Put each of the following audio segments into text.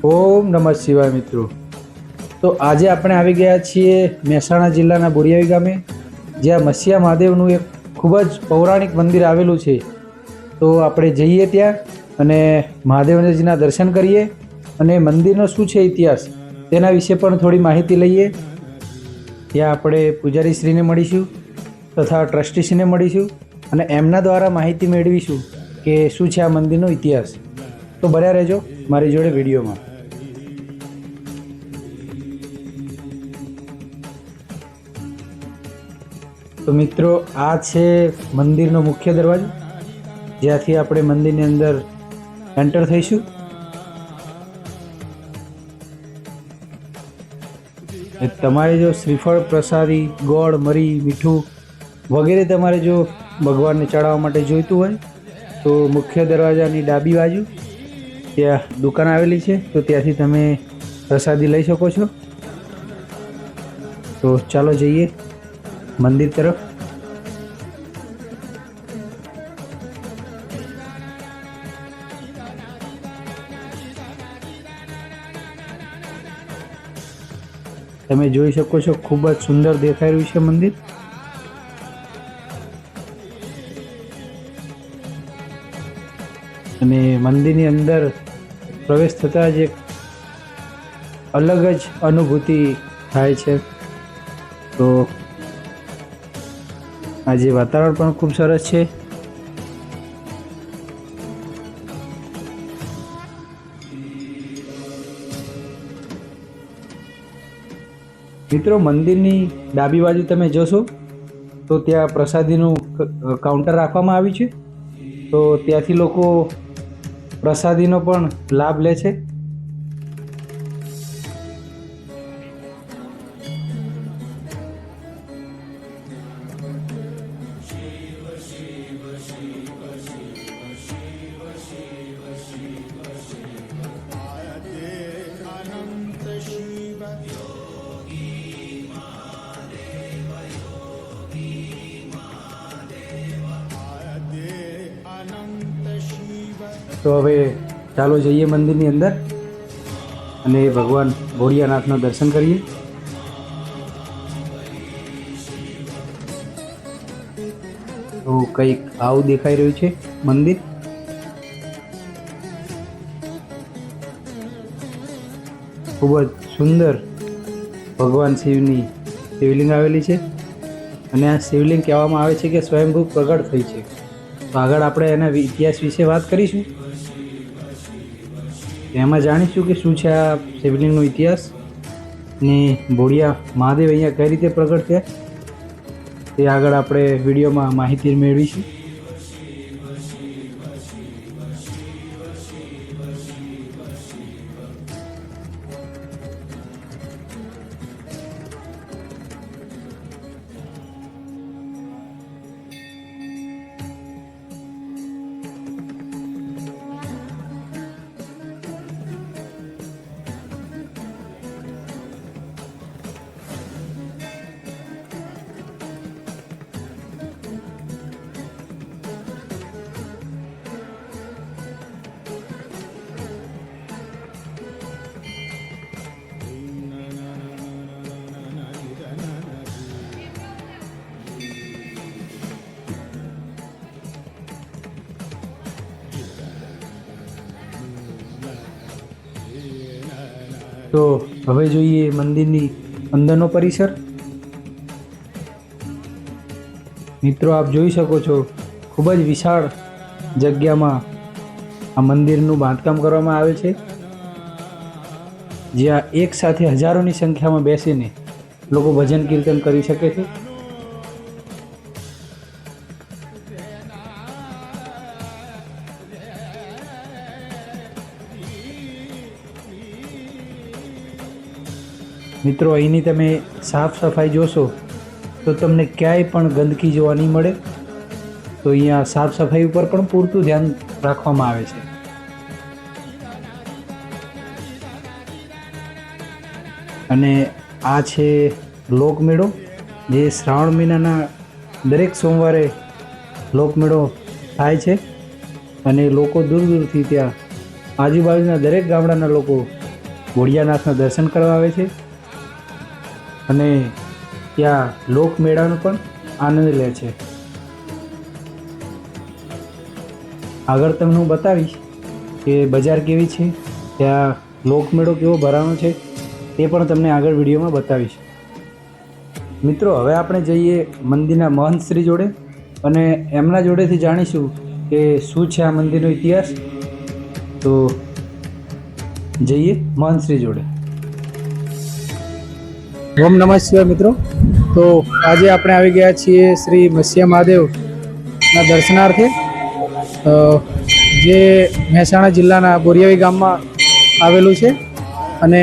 ઓમ નમઃ શિવાય મિત્રો। તો આજે આપણે આવી ગયા છીએ મહેસાણા જિલ્લાના બોરિયાવી ગામે, જ્યાં મસીહા મહાદેવનું એક ખૂબ જ પૌરાણિક મંદિર આવેલું છે। તો આપણે જઈએ ત્યાં અને મહાદેવજીના દર્શન કરીએ અને મંદિરનો શું છે ઇતિહાસ તેના વિશે પણ થોડી માહિતી લઈએ। ત્યાં આપણે પૂજારીશ્રીને મળીશું તથા ટ્રસ્ટીશ્રીને મળીશું અને એમના દ્વારા માહિતી મેળવીશું કે શું છે આ મંદિરનો ઇતિહાસ। તો બન્યા રહેજો મારી જોડે વિડીયોમાં। તો મિત્રો, આ છે મંદિરનો મુખ્ય દરવાજો, જ્યાંથી આપણે મંદિરની અંદર એન્ટર થઈશું। તમારે જો શ્રીફળ, પ્રસાદી, ગોળ, મરી, મીઠું વગેરે તમારે જો ભગવાનને ચડાવવા માટે જોઈતું હોય તો મુખ્ય દરવાજાની ડાબી બાજુ ત્યાં દુકાન આવેલી છે, તો ત્યાંથી તમે પ્રસાદી લઈ શકો છો। તો ચાલો જઈએ મંદિર તરફ। તમે જોઈ શકો છો ખૂબ જ સુંદર દેખાઈ રહ્યું છે મંદિર। અને મંદિરની અંદર પ્રવેશ થતાં જ એક અલગ જ અનુભૂતિ થાય છે। તો આજે વાતાવરણ પણ ખૂબ સરસ છે। મિત્રો, મંદિરની ડાબી બાજુ તમે જોશો તો ત્યાં પ્રસાદીનું કાઉન્ટર રાખવામાં આવ્યું છે, તો ત્યાંથી લોકો પ્રસાદીનો પણ લાભ લે છે। તો હવે ચાલો જઈએ મંદિરની અંદર અને ભગવાન ભોળિયાનાથના દર્શન કરીએ। તો કંઈક આવું દેખાઈ રહ્યું છે મંદિર। ખૂબ જ સુંદર ભગવાન શિવની શિવલિંગ આવેલી છે અને આ શિવલિંગ કહેવામાં આવે છે કે સ્વયંભૂ પ્રગટ થઈ છે। તો આગળ આપણે એના ઇતિહાસ વિશે વાત કરીશું, એમાં જાણીશું કે શું છે આ શિવલિંગનો ઇતિહાસ ને ભોળિયા મહાદેવ અહીંયા કઈ રીતે પ્રગટ થયા તે આગળ આપણે વિડીયોમાં માહિતી મેળવીશું। તો હવે જોઈએ મંદિરની અંદરનો પરિસર। મિત્રો, આપ જોઈ શકો છો ખૂબ જ વિશાળ જગ્યામાં આ મંદિરનું બાંધકામ કરવામાં આવે છે, જ્યાં એક સાથે હજારોની સંખ્યામાં બેસીને લોકો ભજન કીર્તન કરી શકે છે। મિત્રો, અહીંની તમે સાફ સફાઈ જોશો તો તમને ક્યાંય પણ ગંદકી જોવા નહીં મળે। તો અહીંયા સાફ સફાઈ ઉપર પણ પૂરતું ધ્યાન રાખવામાં આવે છે। અને આ છે લોકમેળો, જે શ્રાવણ મહિનાના દરેક સોમવારે લોકમેળો થાય છે અને લોકો દૂર દૂરથી ત્યાં આજુબાજુના દરેક ગામડાના લોકો ભોળિયાનાથના દર્શન કરવા આવે છે અને ત્યાં લોકમેળાનો પણ આનંદ લે છે. આગળ તમને હું બતાવીશ કે બજાર કેવી છે, ત્યાં લોકમેળો કેવો ભરાવાનો છે તે પણ તમને આગળ વિડીયોમાં બતાવીશ. મિત્રો, હવે આપણે જઈએ મંદિરના મહંત શ્રી જોડે અને એમના જોડેથી જાણીશું કે શું છે આ મંદિરનો ઇતિહાસ. તો જઈએ મહંત શ્રી જોડે. ઓમ નમઃ શિવાય. મિત્રો, તો આજે આપણે આવી ગયા છીએ શ્રી મત્સ્યા મહાદેવના દર્શનાર્થે, જે મહેસાણા જિલ્લાના બોરિયાવી ગામમાં આવેલું છે. અને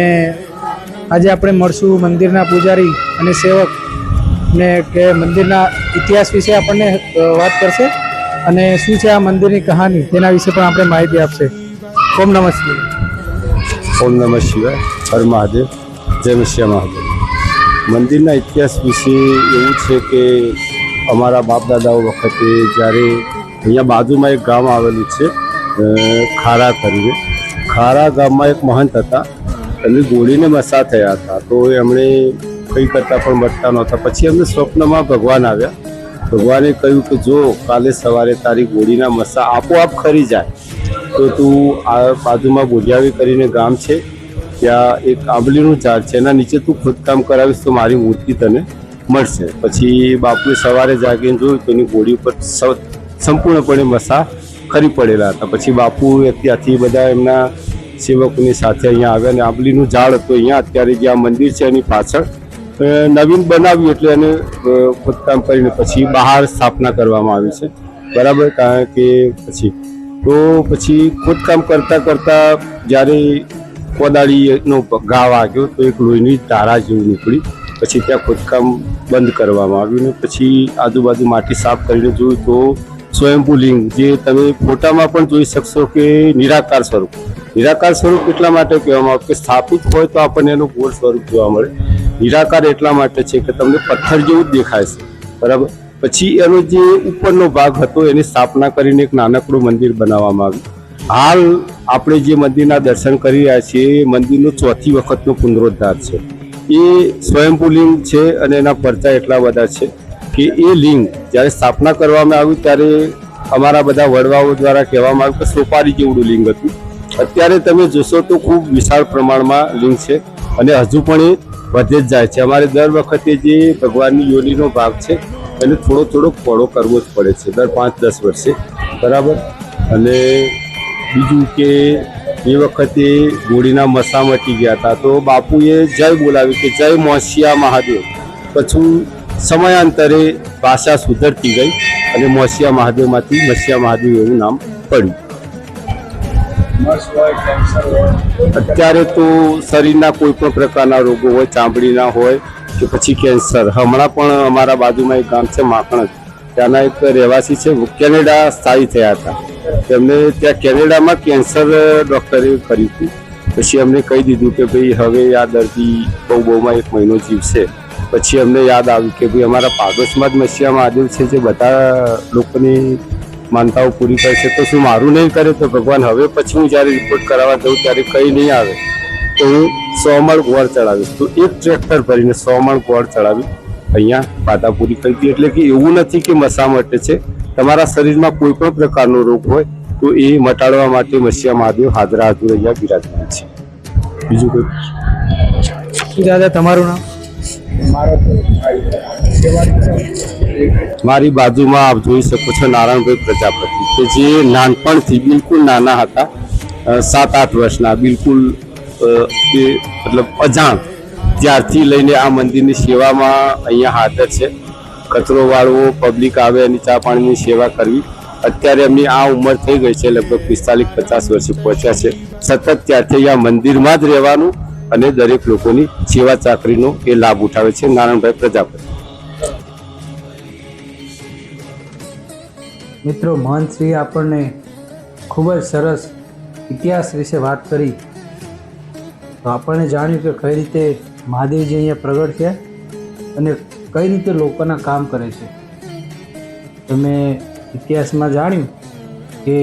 આજે આપણે મળશું મંદિરના પૂજારી અને સેવક ને કે મંદિરના ઇતિહાસ વિશે આપણને વાત કરશે અને શું છે આ મંદિરની કહાની તેના વિશે પણ આપણે માહિતી આપશે. ઓમ નમઃ શિવાય. ઓમ નમઃ શિવાય. હર મહાદેવ. જય મત્સ્યા મહાદેવ. મંદિરના ઇતિહાસ વિશે એવું છે કે અમારા બાપ દાદાઓ વખતે જ્યારે અહીંયા બાજુમાં એક ગામ આવેલું છે ખારા કરીને, ખારા ગામમાં એક મહંત હતા. એમની ગોળીને મસા થયા હતા, તો એમણે કંઈ કરતાં પણ મટતા નહોતા. પછી એમને સ્વપ્નમાં ભગવાન આવ્યા. ભગવાને કહ્યું કે જો કાલે સવારે તારી ગોળીના મસા આપોઆપ ખરી જાય તો તું આ બાજુમાં બોરિયાવી કરીને ગામ છે, ત્યાં એક આંબલીનું ઝાડ છે, એના નીચે તું ખોદકામ કરાવીશ તો મારી મૂર્તિ તને મળશે. પછી બાપુએ સવારે જાગીને જોયું તો એની ગોળી ઉપર સંપૂર્ણપણે મસા ખરી પડેલા હતા. પછી બાપુ ત્યાંથી બધા એમના સેવકોની સાથે અહીંયા આવ્યા અને આંબલીનું ઝાડ હતું અહીંયા અત્યારે જે આ મંદિર છે એની પાછળ નવીન બનાવ્યું, એટલે એને ખોદકામ કરીને પછી બહાર સ્થાપના કરવામાં આવી છે. બરાબર. કારણ કે પછી ખોદકામ કરતાં કરતાં જ્યારે કોદાળીનો ઘા વાગ્યો તો એક લોહીની ધારા જેવું નીકળી. પછી ત્યાં ખોદકામ બંધ કરવામાં આવ્યું ને પછી આજુબાજુ માટી સાફ કરીને જોયું તો સ્વયંભૂ લિંગ, જે તમે ફોટામાં પણ જોઈ શકશો કે નિરાકાર સ્વરૂપ. નિરાકાર સ્વરૂપ એટલા માટે કહેવામાં આવે કે સ્થાપિત હોય તો આપણને એનું ગોળ સ્વરૂપ જોવા મળે. નિરાકાર એટલા માટે છે કે તમને પથ્થર જેવું જ દેખાય છે. બરાબર. પછી એનો જે ઉપરનો ભાગ હતો એની સ્થાપના કરીને એક નાનકડું મંદિર બનાવવામાં આવ્યું. હાલ આપણે જે મંદિરના દર્શન કરી રહ્યા છીએ એ મંદિરનો ચોથી વખતનો પુનરોદ્ધાર છે. એ સ્વયંભૂ લિંગ છે અને એના પરચા એટલા બધા છે કે એ લિંગ જ્યારે સ્થાપના કરવામાં આવ્યું ત્યારે અમારા બધા વડવાઓ દ્વારા કહેવામાં આવ્યું કે સોપારી જેવડું લિંગ હતું. અત્યારે તમે જોશો તો ખૂબ વિશાળ પ્રમાણમાં લિંગ છે અને હજુ પણ એ વધે જ જાય છે. અમારે દર વખતે જે ભગવાનની યોનિનો ભાગ છે એને થોડો પહોળો કરવો જ પડે છે દર 5-10 વર્ષે. બરાબર. અને બીજું કે એ વખતે ગોળીના મસા મટી ગયા હતા તો બાપુએ જય બોલાવી કે જય મત્સ્યા મહાદેવ. પછી સમયાંતરે ભાષા સુધરતી ગઈ અને મત્સ્યા મહાદેવમાંથી મત્સ્યા મહાદેવ એવું નામ પડ્યું. અત્યારે તો શરીરના કોઈ પણ પ્રકારના રોગો હોય, ચામડીના હોય કે પછી કેન્સર. હમણાં પણ અમારા બાજુમાં એક ગામ છે માખણ, ત્યાંના એક રહેવાસી છે, કેનેડા સ્થાયી થયા હતા. તેમને ત્યાં કેનેડામાં કેન્સર ડૉક્ટરે કર્યું હતું. પછી અમને કહી દીધું કે ભાઈ હવે આ દર્દી બહુમાં 1 મહિનો જીવશે. પછી અમને યાદ આવ્યું કે ભાઈ અમારા પાડોશમાં જ મત્સ્યા મહાદેવ છે જે બધા લોકોની માનતાઓ પૂરી કરે છે, તો શું મારું નહીં કરે? તો ભગવાન હવે પછી હું જ્યારે રિપોર્ટ કરાવવા જઉં ત્યારે કંઈ નહીં આવે તો હું 100 મણ ગોળ ચડાવીશ. તો એક ટ્રેક્ટર ભરીને 100 મણ ગોળ ચડાવી અહીંયા બાધા પૂરી કરી હતી. એટલે કે એવું નથી કે મસા મટે છે, તમારા શરીરમાં કોઈ પણ પ્રકારનો રોગ હોય તો એ મટાડવા માટે મત્સ્યા મહાદેવ હાજરા હાજર અહીંયા બિરાજમાન છે. બીજું કોઈ? શું દાદા તમારું નામ? મારી બાજુમાં આપ જોઈ શકો છો નારાયણભાઈ પ્રજાપતિ, કે જે નાનપણથી બિલકુલ નાના હતા, 7-8 વર્ષના, બિલકુલ મતલબ અજાણ, ત્યારથી લઈને આ મંદિરની સેવામાં અહીંયા હાજર છે. કચરો વાળવો, પબ્લિક આવે એની ચા પાણીની સેવા કરવી. અત્યારે એમની આ ઉંમર થઈ ગઈ છે, લગભગ 45-50 વર્ષે પહોંચ્યા છે. સતત ત્યારથી અહીંયા મંદિરમાં જ રહેવાનું અને દરેક લોકોની સેવા ચાકરીનો એ લાભ ઉઠાવે છે. નારાયણભાઈ પ્રજાપતિ. મિત્રો, મહંતશ્રીએ આપણને ખૂબ જ સરસ ઇતિહાસ વિશે વાત કરી. તો આપણને જાણ્યું કે કઈ રીતે મહાદેવજી અહીંયા પ્રગટ થયા અને કઈ રીતે લોકોના કામ કરે છે. તમે ઇતિહાસમાં જાણ્યું કે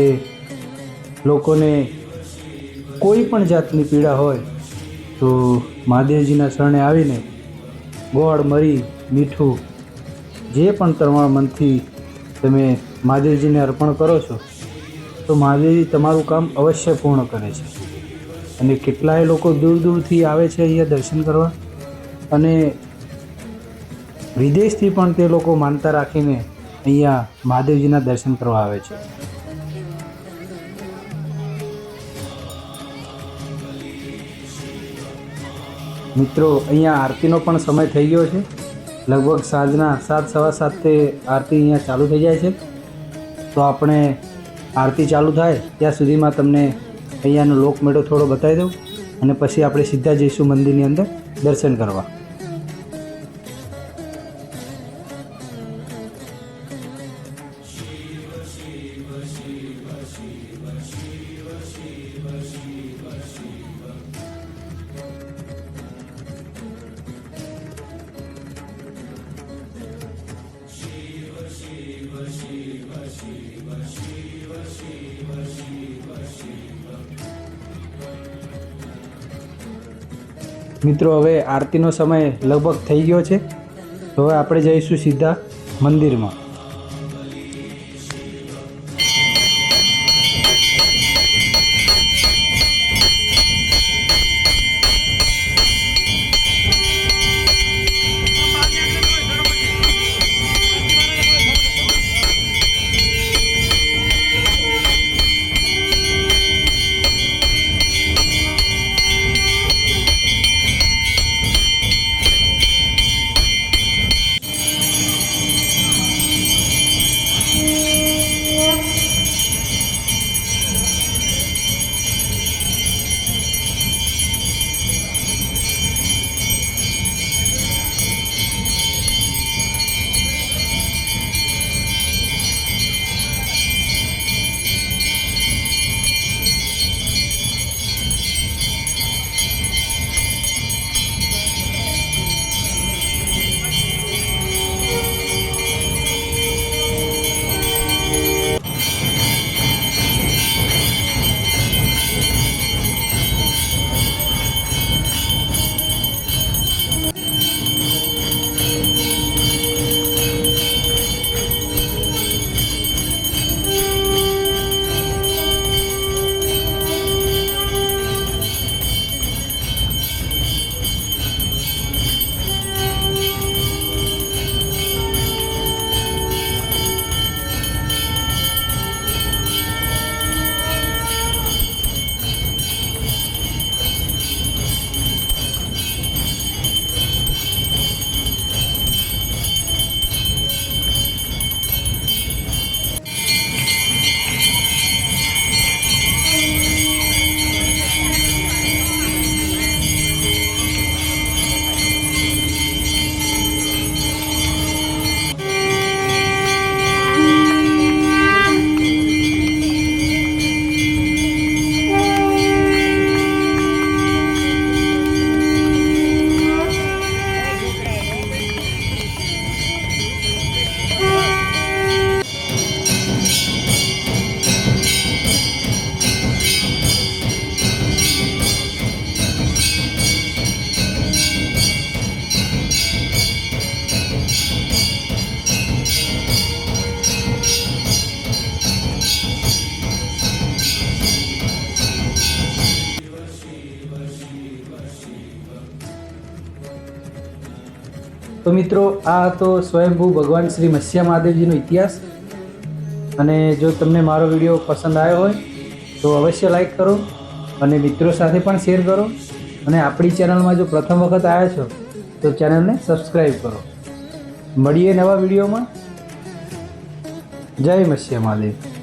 લોકોને કોઈ પણ જાતની પીડા હોય તો મહાદેવજીના શરણે આવીને ગોળ, મરી, મીઠું જે પણ તમારા મનથી તમે મહાદેવજીને અર્પણ કરો છો તો મહાદેવજી તમારું કામ અવશ્ય પૂર્ણ કરે છે. અને કેટલાય લોકો દૂર દૂરથી આવે છે અહીંયા દર્શન કરવા, અને વિદેશથી પણ તે લોકો માનતા રાખીને અહીંયા મહાદેવજીના દર્શન કરવા આવે છે. મિત્રો, અહીંયા આરતીનો પણ સમય થઈ ગયો છે. લગભગ સાંજના 7, સવા 7 તે આરતી અહીંયા ચાલુ થઈ જાય છે. તો આપણે આરતી ચાલુ થાય ત્યાં સુધીમાં તમને અહીંયાનો લોકમેળો થોડો બતાવી દઉં, અને પછી આપણે સીધા જઈશું મંદિરની અંદર દર્શન કરવા. મિત્રો, હવે આરતીનો સમય લગભગ થઈ ગયો છે. તો હવે આપણે જઈશું સીધા મંદિરમાં. તો મિત્રો, આ હતો સ્વયંભૂ ભગવાન શ્રી મત્સ્ય મહાદેવજીનો ઇતિહાસ. અને જો તમને મારો વિડીયો પસંદ આવ્યો હોય તો અવશ્ય લાઈક કરો, અને મિત્રો સાથે પણ શેર કરો. અને આપણી ચેનલમાં જો પ્રથમ વખત આવ્યા છો તો ચેનલને સબસ્ક્રાઈબ કરો. મળીએ નવા વિડીયોમાં. જય મત્સ્ય મહાદેવ.